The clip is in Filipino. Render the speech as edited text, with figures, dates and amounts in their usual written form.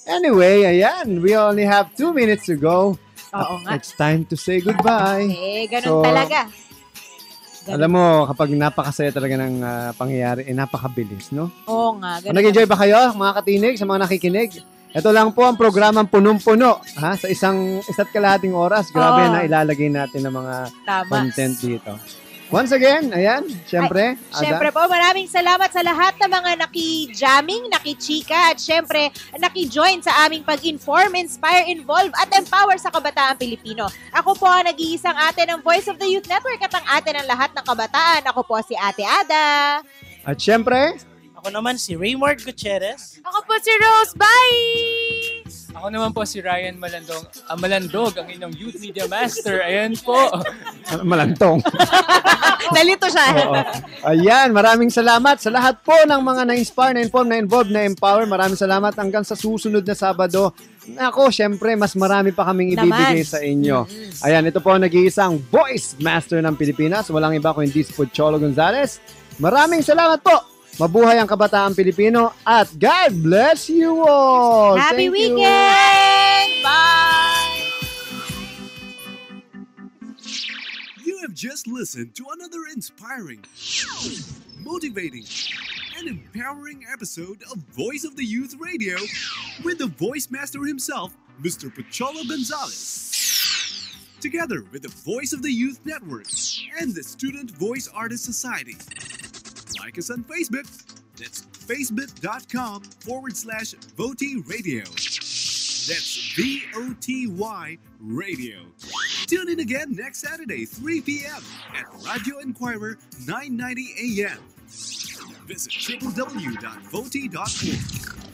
Anyway, ayan, we only have 2 minutes to go. Oo nga. It's time to say goodbye. Ganun talaga. Alam mo, kapag napakasaya talaga ng pangyayari, napakabilis, no? Oo nga. Nag-enjoy ba kayo, mga katinig, sa mga nakikinig? Ito lang po ang programang punong-puno sa isa't kalahating oras. Grabe na ilalagay natin ng mga content dito. Once again, ayan, syempre. Syempre po, maraming salamat sa lahat ng mga naki-jamming, naki-chika, at syempre, naki-join sa aming pag-inform, inspire, involve, at empower sa kabataang Pilipino. Ako po ang nag-iisang ate ng Voice of the Youth Network at ang ate ng lahat ng kabataan. Ako po si Ate Ada. At syempre, ako naman si Raymond Gutierrez. Ako po si Rose. Bye! Ako naman po si Ryan Malandog, ang inyong Youth Media Master. Ayan po. Malantong. Nalito siya. Ayan, maraming salamat sa lahat po ng mga na-inspire, na-inform, na-involve, na-empower. Maraming salamat hanggang sa susunod na Sabado. Ako, syempre, mas marami pa kaming ibibigay sa inyo. Ayan, ito po ang nag-iisang Voice Master ng Pilipinas. Walang iba kundi si Pocholo Gonzales. Maraming salamat po. Mabuhay ang kabataang Pilipino at God bless you all. Happy weekend! Bye! You have just listened to another inspiring, motivating, and empowering episode of Voice of the Youth Radio with the Voice Master himself, Mr. Pocholo Gonzales. Together with the Voice of the Youth Network and the Student Voice Artist Society. Like us on Facebook. That's facebook.com/VOTY Radio. That's VOTY Radio. Tune in again next Saturday, 3 p.m. at Radio Inquirer 990 AM. Visit www.voty.org.